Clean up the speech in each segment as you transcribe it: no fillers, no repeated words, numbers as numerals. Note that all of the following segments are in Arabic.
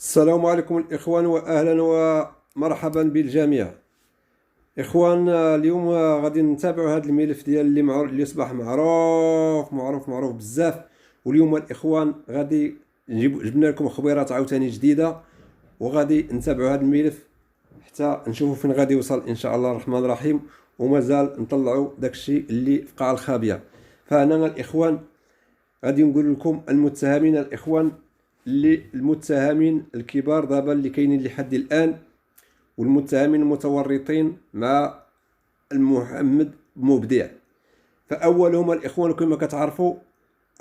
السلام عليكم الإخوان وأهلا ومرحبا بالجميع. إخوان، اليوم غادي نتابعوا هذا الملف ديال اللي أصبح معروف بزاف. واليوم الإخوان غادي جبنا لكم خبيرات عاوتاني جديدة، وغادي نتابعوا هذا الملف حتى نشوفوا فين غادي يوصل إن شاء الله الرحمن الرحيم، ومازال نطلعوا داكشي اللي في قاع الخابية. فهنا الإخوان غادي نقول لكم المتهمين الإخوان، اللي المتهمين الكبار دابا اللي كاينين لحد الان، والمتهمين المتورطين مع محمد مبدع. فاولهم الاخوان كما كتعرفوا،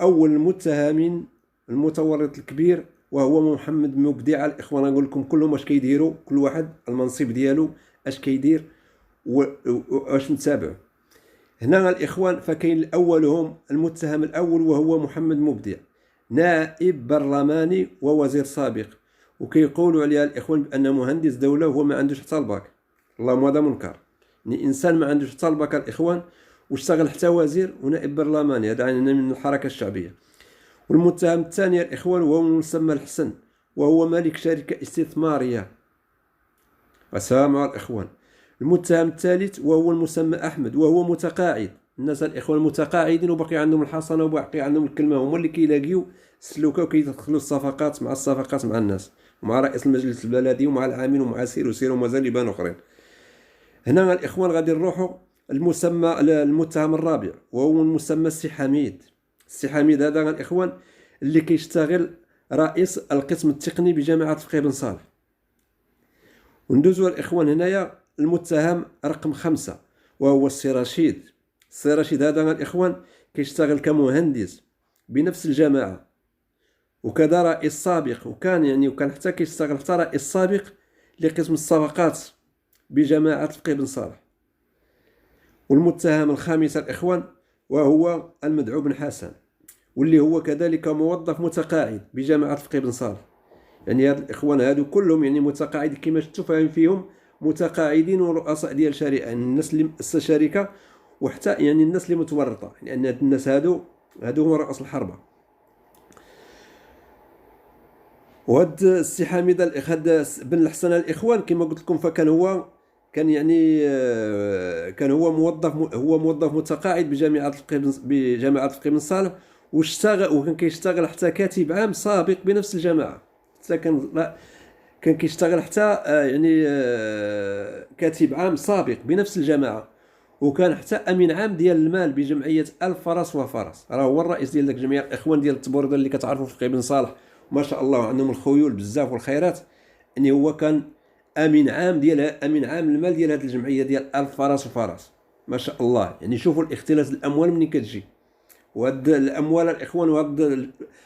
اول المتهمين المتورط الكبير وهو محمد مبدع. الاخوان نقول لكم كلهم اش كيديروا، كل واحد المنصب ديالو اش كيدير واش نتابعوا. هنا الاخوان فكاين اولهم المتهم الاول وهو محمد مبدع، نائب برلماني ووزير سابق، وكيقولوا عليها الاخوان بان مهندس دوله وهو ما عندوش حتى الباك. اللهم هذا منكر، يعني انسان ما عندوش حتى الباك الاخوان واشتغل حتى وزير ونائب برلماني، هذا عندنا من الحركه الشعبيه. والمتهم الثاني الاخوان وهو المسمى الحسن، وهو مالك شركه استثماريه. السلام على الاخوان. المتهم الثالث وهو المسمى احمد، وهو متقاعد. الناس الاخوان المتقاعدين وباقي عندهم الحصانه وباقي عندهم الكلمه، هما اللي كيلاقيو السلوكه وكيدخلوا الصفقات مع الناس ومع رئيس المجلس البلدي ومع العامل ومع سير ومازال يبان اخرين. هنا الاخوان غادي نروحوا المتهم الرابع، وهو المسمى السي حميد. السي حميد هذا الاخوان اللي كيشتغل رئيس القسم التقني بجامعه فقيه بن صالح. وندوزوا الاخوان هنايا المتهم رقم 5، وهو السي رشيد. السي رشيد هذا الاخوان كيشتغل كمهندس بنفس الجماعه، وكذا رئيس سابق، وكان حتى كيشتغل حتى رئيس سابق لقسم الصفقات بجماعه فقيه بن صالح. والمتهم الخامس الاخوان وهو المدعو بن حسن، واللي هو كذلك موظف متقاعد بجامعه فقيه بن صالح. يعني هاد الاخوان هادو كلهم متقاعد كما شفتوا، فاهم فيهم متقاعدين ورؤساء ديال شركه، يعني الناس اللي مؤسسه شركه، وحتى الناس اللي متورطه، لان هاد الناس هادو هما رؤوس الحربه. وهاد السي حميد هاد بن الحسن الاخوان كما قلت لكم، فكان هو كان هو موظف متقاعد بجامعه فقيه بن صالح، وكان كيشتغل حتى كاتب عام سابق بنفس الجماعه. حتى كان كيشتغل حتى كاتب عام سابق بنفس الجماعه، وكان حتى امين عام ديال المال بجمعيه الفرس وفرس. راه هو الرئيس ديال داك الجمعيه الاخوان ديال التبورده اللي كتعرفوا في فقيه بن صالح، ما شاء الله عندهم الخيول بزاف والخيرات. هو كان امين عام المال ديال هذه الجمعيه ديال الفرس وفرس، ما شاء الله. شوفوا الاختلاس الاموال منين كتجي، وهاد الاموال الاخوان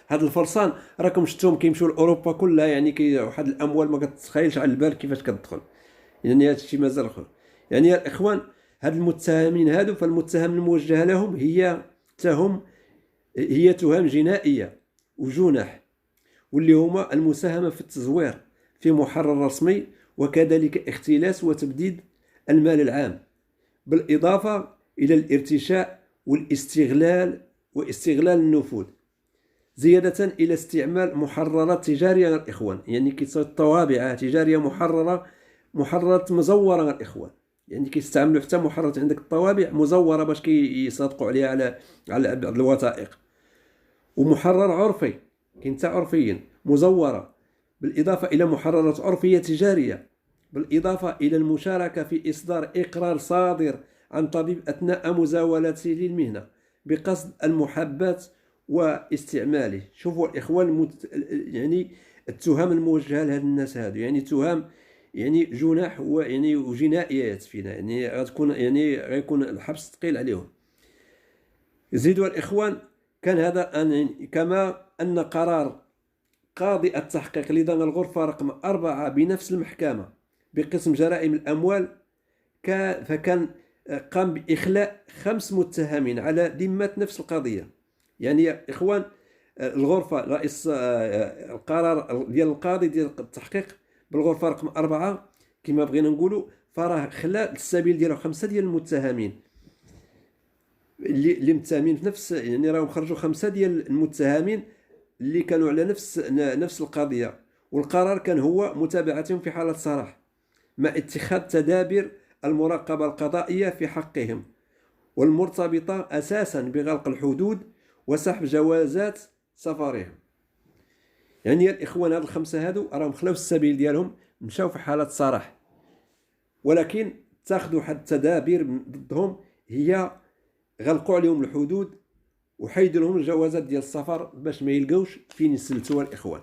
هاد الفرسان راكم شفتوهم كيمشيو لاوروبا كلها. واحد الاموال ما كتتخيلش على البال كيفاش كتدخل. هذا الشيء مازال اخر. الاخوان هاد المتهمين هادو، فالمتهم الموجهه لهم هي تهم جنائيه وجنح، واللي هما المساهمه في التزوير في محرر رسمي، وكذلك اختلاس وتبديد المال العام، بالاضافه الى الارتشاء واستغلال النفوذ، زيادة إلى استعمال محررات تجارية الإخوان. طوابع تجارية محررات مزورة الإخوان. كيستعملوا حتى محررات، عندك الطوابع مزورة باش كيصادقوا عليها على بعض الوثائق. ومحرر عرفي، كاين حتى عرفيين مزورة، بالإضافة إلى محررات عرفية تجارية، بالإضافة إلى المشاركة في إصدار إقرار صادر عن طبيب أثناء مزاولته للمهنة بقصد المحاباة واستعماله. شوفوا الإخوان التهم الموجهة لهذ الناس هادو، تهم جناح وجنائيات فينا، غيكون الحبس ثقيل عليهم. يزيدوا الإخوان كان هذا كما أن قرار قاضي التحقيق لدى الغرفة رقم 4 بنفس المحكمة بقسم جرائم الأموال فكان قام بإخلاء 5 متهمين على ذمة نفس القضية. يا إخوان، الغرفة رئيس القرار ديال القاضي ديال التحقيق بالغرفة رقم 4 كما بغينا نقولوا، فراه خلا السبيل ديالو 5 ديال المتهمين اللي متهمين في نفس، راهم خرجوا 5 ديال المتهمين اللي كانوا على نفس القضية، والقرار كان هو متابعتهم في حالة صراح مع اتخاذ تدابير المراقبة القضائية في حقهم والمرتبطة أساسا بغلق الحدود وسحب جوازات سفرهم. يعني الإخوان هاد الخمسة هادو راهم خلاو السبيل ديالهم، مشاو في حالة صراح، ولكن اتخذوا حد التدابير ضدهم، هي غلقوا عليهم الحدود وحيدوا لهم الجوازات ديال السفر باش ما يلقاوش فين يسلتوا الإخوان.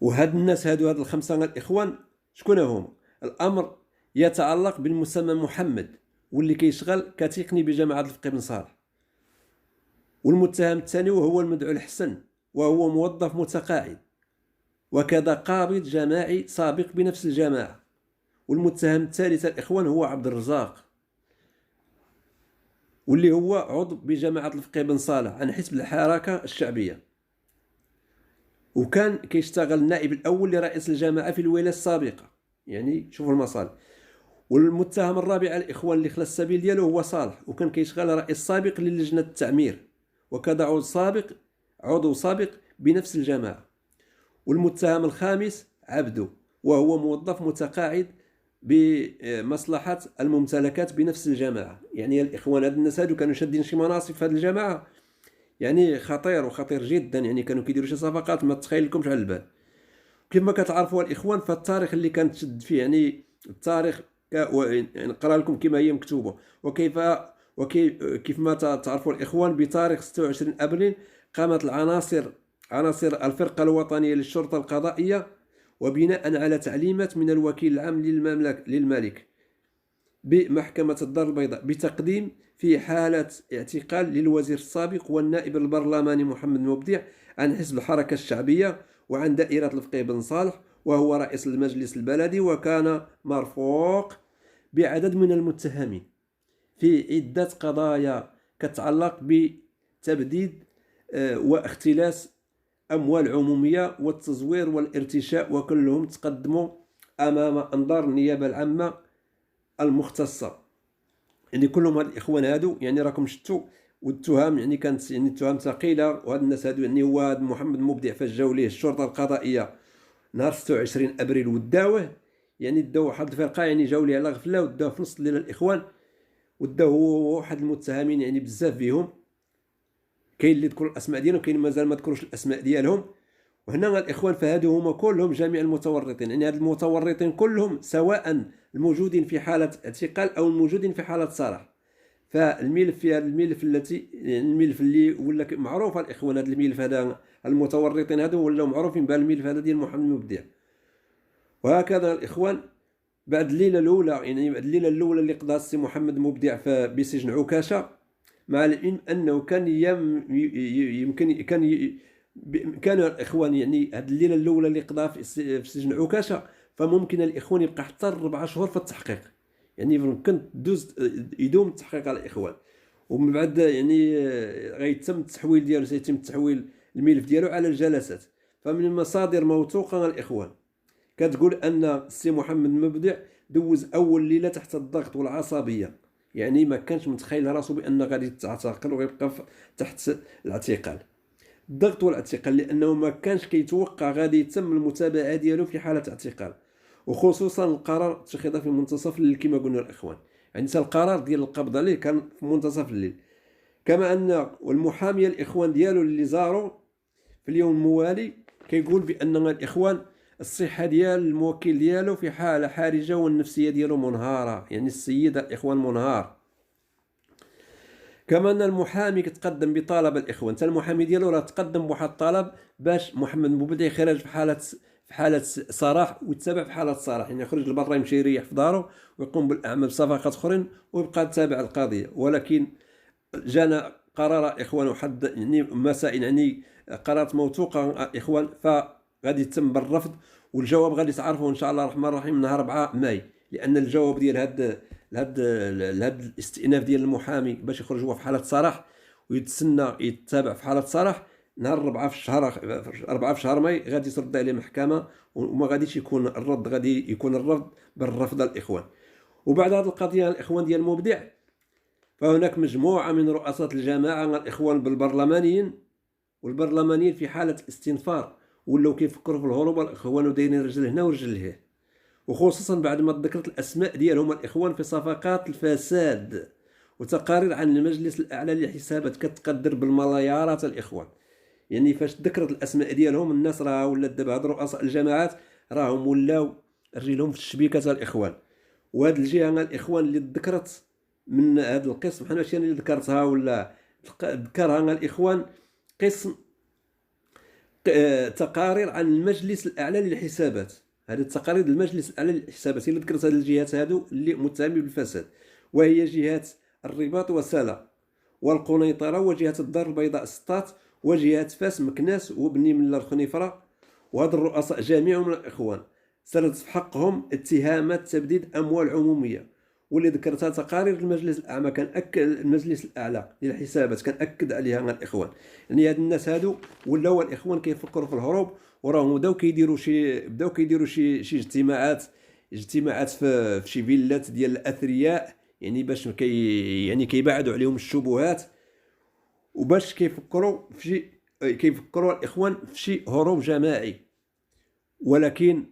وهاد الناس هاد الخمسة الإخوان شكون هما؟ الأمر يتعلق بالمسمى محمد واللي كيشغل كتقني بجامعة الفقيه بن صالح، والمتهم الثاني وهو المدعو الحسن وهو موظف متقاعد وكذا قابض جماعي سابق بنفس الجماعة، والمتهم الثالث الإخوان هو عبد الرزاق واللي هو عضو بجماعة الفقيه بن صالح عن حزب الحركة الشعبية، وكان كيشتغل النائب الأول لرئيس الجماعة في الولاية السابقة. يعني شوفوا المصالح. والمتهم الرابع الإخوان اللي خلى السبيل ديالو هو صالح، وكان كيشغل رئيس سابق للجنة التعمير وكذا عضو سابق بنفس الجماعة. والمتهم الخامس عبدو وهو موظف متقاعد بمصلحة الممتلكات بنفس الجماعة. يعني الإخوان هاد الناس هادو كانوا شادين شي مناصب في هاد الجماعة يعني خطير جدا، يعني كانوا كيديروا شي صفقات ما تخيلكمش على البال. كيف ما كتعرفوا الإخوان فالتاريخ اللي كانت تشد فيه، يعني التاريخ نقرا لكم كما هي مكتوبة. وكيف ما تعرفوا الإخوان بتاريخ 26 أبريل قامت عناصر الفرقة الوطنية للشرطة القضائية وبناء على تعليمات من الوكيل العام للملك بمحكمة الدار البيضاء بتقديم في حالة اعتقال للوزير السابق والنائب البرلماني محمد مبدع عن حزب الحركة الشعبية وعن دائرة الفقيه بن صالح وهو رئيس المجلس البلدي، وكان مرفوق بعدد من المتهمين في عدة قضايا كتعلق بتبديد واختلاس أموال عمومية والتزوير والارتشاء، وكلهم تقدموا أمام أنظار النيابة العامة المختصة. يعني كلهم هاد الإخوان هادو يعني راكم شفتوا، والتهم يعني كانت يعني التهم ثقيلة. وهاد الناس هادو يعني هو هاد محمد مبدع فاش جاو ليه الشرطة القضائية نهار 26 أبريل وداوه، يعني داو واحد الفرقة يعني جاو ليه على غفلة وداوه في نص الليل الإخوان، وداو هو واحد المتهمين يعني بزاف فيهم، كاين اللي ذكر الاسماء ديالهم كاين مازال ما ذكروش الاسماء ديالهم. وهنا الإخوان فهادو هما كلهم جميع المتورطين، يعني هاد المتورطين كلهم سواء الموجودين في حالة اعتقال أو الموجودين في حالة صراح. فالملف في هذا الملف اللي ولا معروف الإخوان، هذا الملف هذا المتورطين هادو ولاو معروفين بهذا الملف هذا ديال محمد مبدع. وهكذا الإخوان بعد الليلة الأولى، يعني بعد الليلة الأولى اللي قضاها السي محمد مبدع بسجن عكاشة، مع العلم أنه كان الإخوان يعني هذه الليلة الأولى اللي قضاها في سجن عكاشة فممكن الإخوان يبقى حتى 4 شهور في التحقيق، يعني ممكن يدوم التحقيق على الإخوان. ومن بعد يعني غيتم التحويل ديالو، سيتم تحويل الملف ديالو على الجلسات. فمن المصادر موثوقة الإخوان كتقول أن السي محمد مبدع دوز أول ليلة تحت الضغط والعصبية، يعني ما كانش متخيل راسو بأن غادي يتعتقل ويبقى تحت الاعتقال. الضغط والاعتقال لأنه ما كانش كيتوقع غادي يتم المتابعة ديالو في حالة اعتقال، وخصوصا القرار اتخذ في منتصف الليل كما قلنا الإخوان، يعني القرار ديال القبض عليه كان في منتصف الليل. كما أن والمحامي الإخوان ديالو اللي زاروا في اليوم الموالي كيقول بأن الإخوان الصحة ديال الموكل ديالو في حالة حرجة والنفسية ديالو منهارة، يعني السيد الإخوان منهار. كما أن المحامي كتقدم بطلب الإخوان، حتى المحامي ديالو راه تقدم بواحد الطلب باش محمد مبدع يخرج في حالة صراح ويتبع في حالة صراح، يعني يخرج لبرا يمشي يريح في دارو ويقوم بالأعمال بصفقات أخرين ويبقى تابع القضية. ولكن جانا قرار إخوان وحد يعني مسائل يعني قرارات موثوقة إخوان، فغادي يتم بالرفض، والجواب غادي تعرفوا إن شاء الله الرحمن الرحيم نهار 4 ماي، لأن الجواب ديال هاد الاستئناف ديال المحامي باش يخرج هو في حالة صراح ويتسنى يتابع في حالة صراح نهار 4 في شهر ماي غادي ترد عليه المحكمة، وما غاديش يكون الرد، غادي يكون الرد بالرفض الإخوان. وبعد هذه القضية الإخوان ديال المبدع فهناك مجموعة من رؤساء الجماعة الإخوان والبرلمانيين في حالة استنفار ولاو كيفكروا في الهروب الاخوان ودايرين رجل هنا ورجل لهيه، وخصوصا بعد ما ذكرت الاسماء ديالهم الاخوان في صفقات الفساد وتقارير عن المجلس الاعلى للحسابات كتقدر بالمليارات الاخوان. يعني فاش ذكرت الاسماء ديالهم الناس راه ولات دابا هاد رؤساء الجماعات راهم ولاو رجلهم في الشبيكه الاخوان. وهاد الجهه الاخوان اللي ذكرت من هذا القسم، حنا ماشي انا اللي ذكرتها ولا ذكرها الاخوان، قسم تقارير عن المجلس الاعلى للحسابات. هذه التقارير المجلس الاعلى للحسابات هي اللي ذكرت هذه الجهات هادو اللي متهمين بالفساد، وهي جهات الرباط وسلا والقنيطره وجهه الدار البيضاء سطات وجهه فاس مكناس وبني ملار خنيفره. وهاد الرؤساء جميعهم من الاخوان سردت في حقهم اتهامات تبديد اموال عموميه، واللي ذكرتها تقارير المجلس الاعلى كان اكد المجلس الاعلى للحسابات كان اكد عليها مع الاخوان. يعني هاد الناس هادو ولاو الاخوان كيفكروا في الهروب، وراهم بداو كيديروا شي اجتماعات في شي فيلات ديال الاثرياء، يعني باش يعني كيبعدوا عليهم الشبهات، وباش كيفكروا الاخوان في شي هروب جماعي. ولكن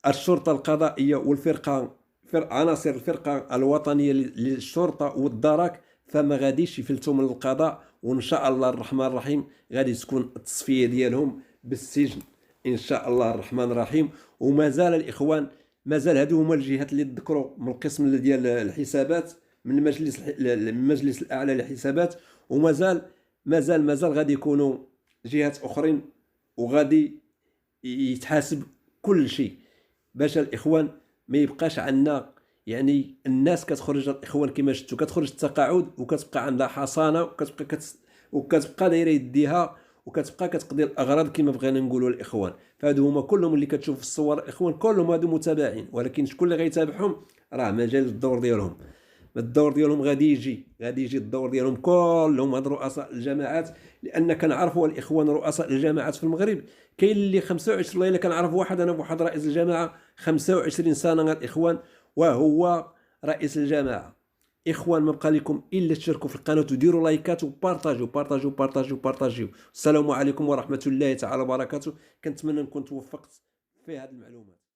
الشرطه القضائيه عناصر الفرقه الوطنيه للشرطه والدرك فما غاديش يفلتوا من القضاء، وان شاء الله الرحمن الرحيم غادي تكون التصفيه ديالهم بالسجن ان شاء الله الرحمن الرحيم. ومازال الاخوان مازال هادو هما الجهات اللي تذكروا من القسم ديال الحسابات من المجلس الاعلى للحسابات، ومازال غادي يكونوا جهات اخرين، وغادي يتحاسب كل شيء باش الاخوان ما يبقاش عندنا. يعني الناس كتخرج الاخوان كما شفتوا كتخرج التقاعد وكتبقى عندها حصانه وكتبقى دايره يديها وكتبقى كتقضي الاغراض كما بغينا نقولوا الاخوان. فهادو هما كلهم اللي كتشوف في الصور الاخوان كلهم هادو متابعين، ولكن شكون اللي غيتابعهم راه مجال الدور ديالهم. غادي يجي الدور ديالهم كلهم هاد رؤساء الجماعات، لان كنعرفوا الاخوان رؤساء الجماعات في المغرب كاين اللي 25 والله الا كنعرف واحد انا بواحد رئيس الجماعه 25 سنه الاخوان وهو رئيس الجماعه. اخوان ما بقى لكم الا تشاركوا في القناه وديروا لايكات وبارطاجيو. السلام عليكم ورحمه الله تعالى وبركاته. كنتمنى نكون توفقت في هذه المعلومات.